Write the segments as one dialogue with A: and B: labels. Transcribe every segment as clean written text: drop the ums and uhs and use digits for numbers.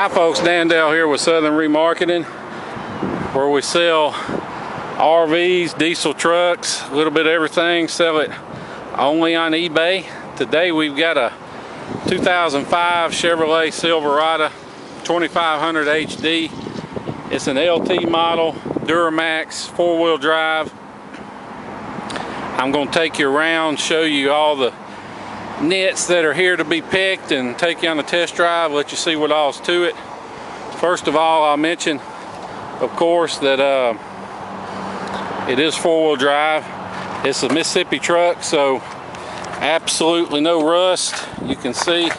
A: Hi folks, Dan Dale here with Southern Remarketing, where we sell RVs, diesel trucks, a little bit of everything. Sell it only on eBay. Today we've got a 2005 Chevrolet Silverado 2500HD. It's an LT model, Duramax, four-wheel drive. I'm going to take you around, show you all the nits that are here to be picked, and take you on a test drive, let you see what all's to it. First of all, I'll mention, of course, that it is four-wheel drive. It's a Mississippi truck, so absolutely no rust. You can see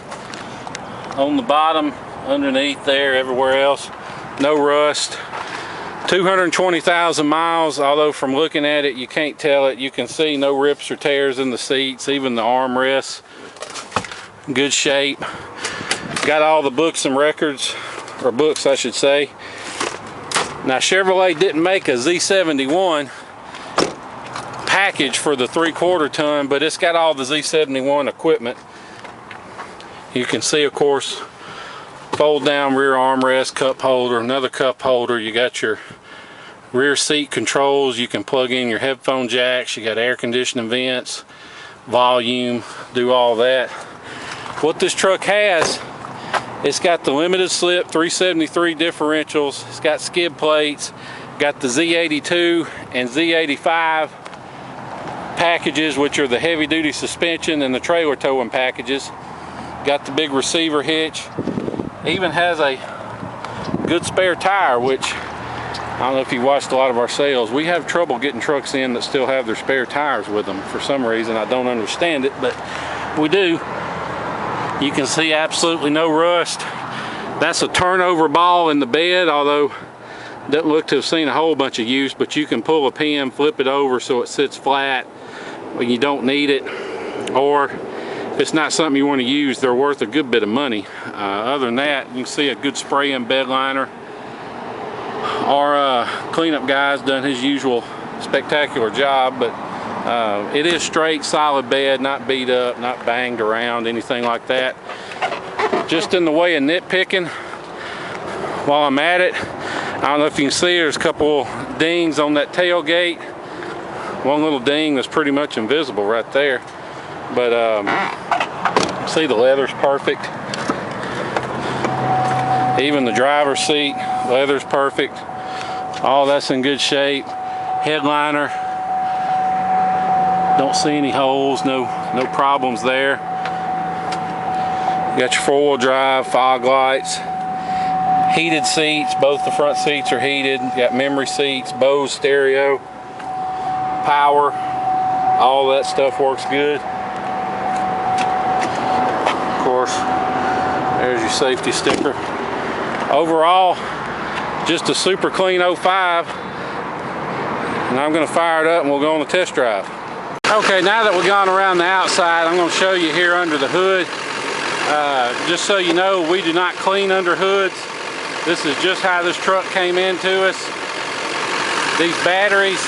A: on the bottom, underneath there, everywhere else, no rust. 220,000 miles, although from looking at it you can't tell it. You can see no rips or tears in the seats, even the armrests, good shape. Got all the books and records, or books I should say. Now Chevrolet didn't make a Z71 package for the 3/4 ton, but it's got all the Z71 equipment. You can see, of course, fold down rear armrest, cup holder, another cup holder. You got your rear seat controls. You can plug in your headphone jacks. You got air conditioning vents, volume, do all that. What this truck has, it's got the limited slip 373 differentials. It's got skid plates, got the Z82 and Z85 packages, which are the heavy duty suspension and the trailer towing packages. Got the big receiver hitch. Even has a good spare tire, which I don't know if you watched a lot of our sales. We have trouble getting trucks in that still have their spare tires with them for some reason. I don't understand it, but we do. You can see absolutely no rust. That's a turnover ball in the bed, although doesn't look to have seen a whole bunch of use, but you can pull a pin, flip it over so it sits flat when you don't need it, or if it's not something you want to use, they're worth a good bit of money. Other than that, you can see a good spray-in bed liner. Our cleanup guy's done his usual spectacular job, but it is straight, solid bed, not beat up, not banged around, anything like that. Just in the way of nitpicking, while I'm at it, I don't know if you can see, there's a couple dings on that tailgate. One little ding that's pretty much invisible right there. But see, the leather's perfect. Even the driver's seat, leather's perfect. All that's in good shape. Headliner, don't see any holes, no problems there. You got your four-wheel drive, fog lights, heated seats. Both the front seats are heated. You got memory seats, Bose stereo, power. All that stuff works good. Of course, there's your safety sticker. Overall, just a super clean 05, and I'm going to fire it up and we'll go on the test drive. Okay, now that we've gone around the outside, I'm going to show you here under the hood. Just so you know, we do not clean under hoods. This is just how this truck came into us. These batteries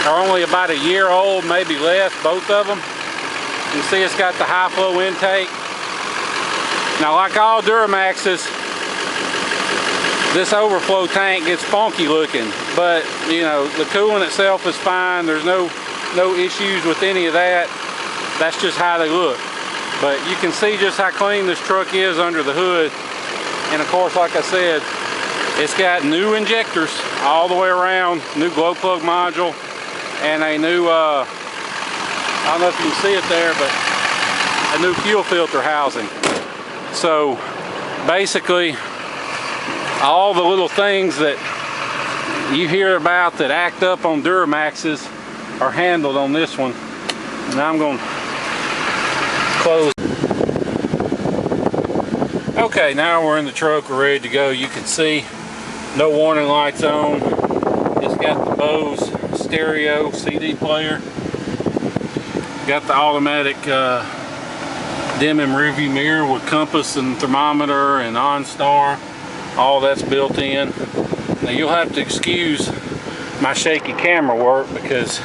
A: are only about a year old, maybe less, both of them. You can see it's got the high flow intake. Now, like all Duramaxes, this overflow tank gets funky looking, but you know, the coolant itself is fine. There's no issues with any of that. That's just how they look. But you can see just how clean this truck is under the hood. And of course, like I said, it's got new injectors all the way around, new glow plug module, and a new, I don't know if you can see it there, but a new fuel filter housing. So basically, all the little things that you hear about that act up on Duramaxes are handled on this one. And I'm going to close. Okay, now we're in the truck, we're ready to go. You can see no warning lights on. It's got the Bose stereo CD player. Got the automatic dim and rearview mirror with compass and thermometer and OnStar. All that's built in. Now you'll have to excuse my shaky camera work because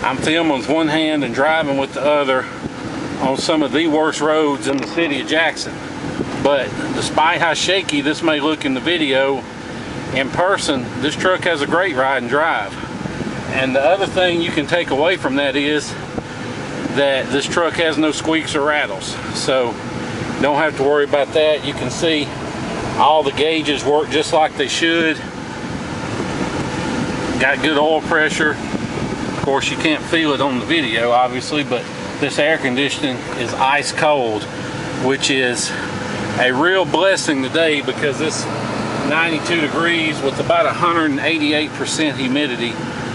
A: I'm filming with one hand and driving with the other on some of the worst roads in the city of Jackson. But despite how shaky this may look in the video, in person, this truck has a great ride and drive. And the other thing you can take away from that is that this truck has no squeaks or rattles. So don't have to worry about that. You can see all the gauges work just like they should. Got good oil pressure. Of course, you can't feel it on the video, obviously, but this air conditioning is ice cold, which is a real blessing today because it's 92 degrees with about 188% humidity.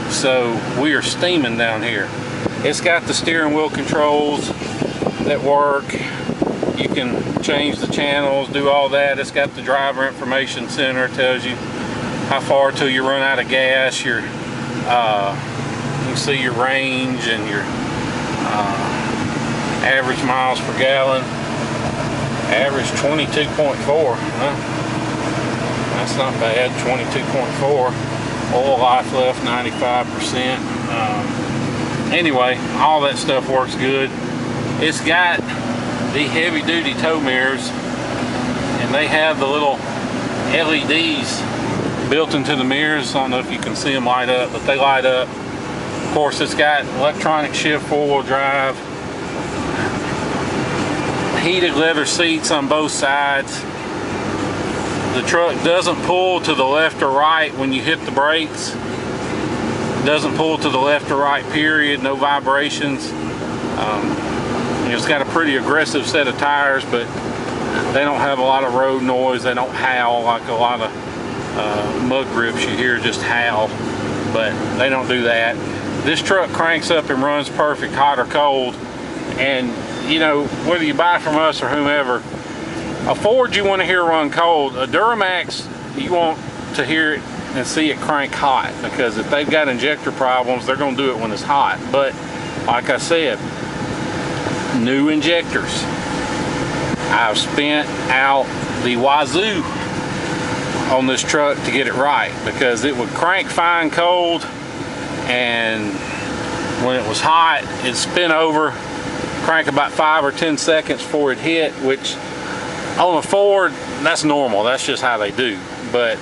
A: So we are steaming down here. It's got the steering wheel controls that work. You can change the channels, do all that. It's got the driver information center. It tells you how far till you run out of gas. You can see your range and your average miles per gallon. Average 22.4. That's not bad. 22.4. Oil life left 95%. Anyway, all that stuff works good. It's got the heavy duty tow mirrors, and they have the little LEDs built into the mirrors. I don't know if you can see them light up, but they light up. Of course, it's got electronic shift 4-wheel drive, heated leather seats on both sides. The truck doesn't pull to the left or right when you hit the brakes. Doesn't pull to the left or right, period. No vibrations. It's got a pretty aggressive set of tires, but they don't have a lot of road noise. They don't howl like a lot of mud grips you hear just howl, but they don't do that. This truck cranks up and runs perfect, hot or cold. And you know, whether you buy from us or whomever, a Ford you want to hear run cold. A Duramax you want to hear it and see it crank hot, because if they've got injector problems, they're going to do it when it's hot. But like I said, new injectors. I've spent out the wazoo on this truck to get it right, because it would crank fine cold, and when it was hot it'd spin over, crank about 5 or 10 seconds before it hit, which on a Ford that's normal, that's just how they do. But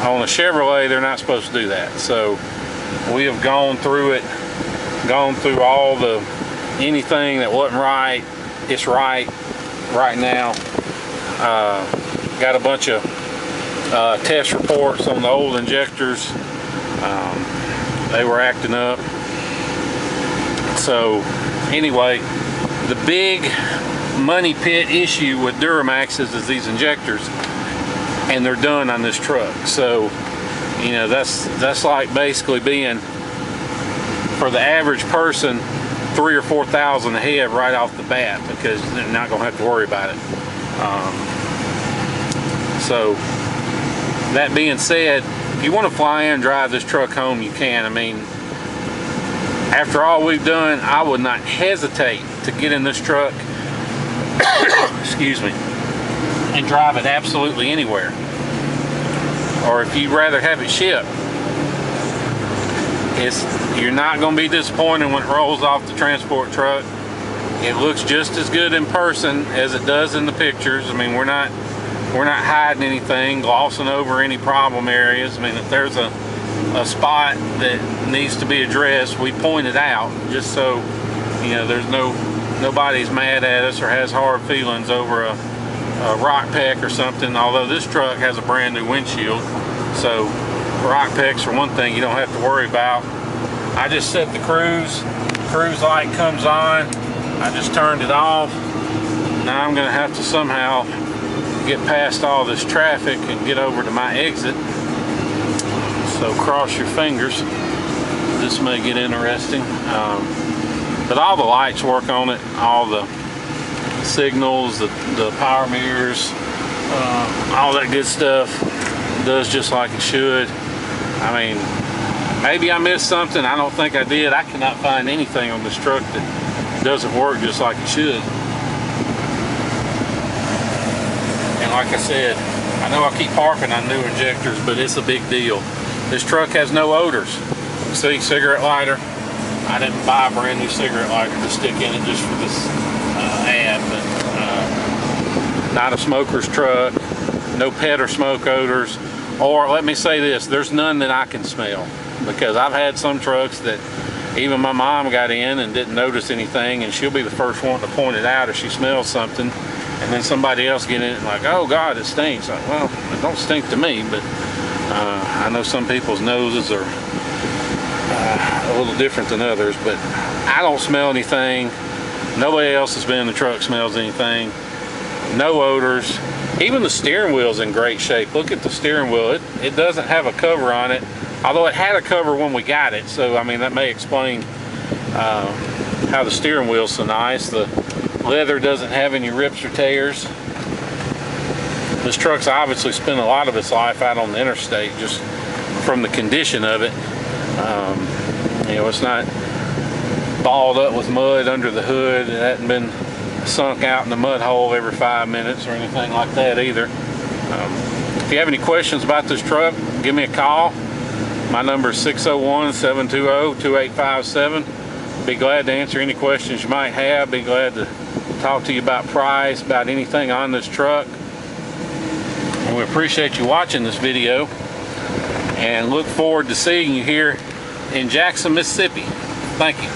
A: on a Chevrolet they're not supposed to do that. So we have gone through it, gone through all the anything that wasn't right. It's right now. Got a bunch of test reports on the old injectors. They were acting up. So anyway, the big money pit issue with Duramaxes is these injectors, and they're done on this truck. So you know, that's like basically being, for the average person, 3,000 or 4,000 ahead right off the bat, because they're not going to have to worry about it. So that being said, if you want to fly in and drive this truck home, you can. I mean, after all we've done, I would not hesitate to get in this truck excuse me, and drive it absolutely anywhere. Or if you'd rather have it shipped, you're not going to be disappointed when it rolls off the transport truck. It looks just as good in person as it does in the pictures. I mean, we're not hiding anything, glossing over any problem areas. I mean, if there's a spot that needs to be addressed, we point it out, just so you know there's nobody's mad at us or has hard feelings over a rock peck or something. Although this truck has a brand new windshield, so rock pecks are one thing you don't have to worry about. I just set the cruise light comes on. I just turned it off. Now I'm going to have to somehow get past all this traffic and get over to my exit. So cross your fingers. This may get interesting. But all the lights work on it, all the signals, the power mirrors, all that good stuff does just like it should. I mean, maybe I missed something. I don't think I did. I cannot find anything on this truck that doesn't work just like it should. And like I said, I know I keep harping on new injectors, but it's a big deal. This truck has no odors. See, cigarette lighter. I didn't buy a brand new cigarette lighter to stick in it just for this ad, but not a smoker's truck, no pet or smoke odors, or let me say this, there's none that I can smell, because I've had some trucks that even my mom got in and didn't notice anything, and she'll be the first one to point it out if she smells something, and then somebody else get in it and like, oh God, it stinks. Like, well, it don't stink to me, but I know some people's noses are a little different than others, but I don't smell anything. Nobody else that's been in the truck smells anything. No odors. Even the steering wheel's in great shape. Look at the steering wheel. It doesn't have a cover on it, although it had a cover when we got it, so I mean that may explain how the steering wheel's so nice. The leather doesn't have any rips or tears. This truck's obviously spent a lot of its life out on the interstate, just from the condition of it. You know, it's not balled up with mud under the hood. It hasn't been sunk out in the mud hole every 5 minutes or anything like that either. If you have any questions about this truck, give me a call. My number is 601-720-2857. Be glad to answer any questions you might have. Be glad to talk to you about price, about anything on this truck. And we appreciate you watching this video, and look forward to seeing you here in Jackson, Mississippi. Thank you.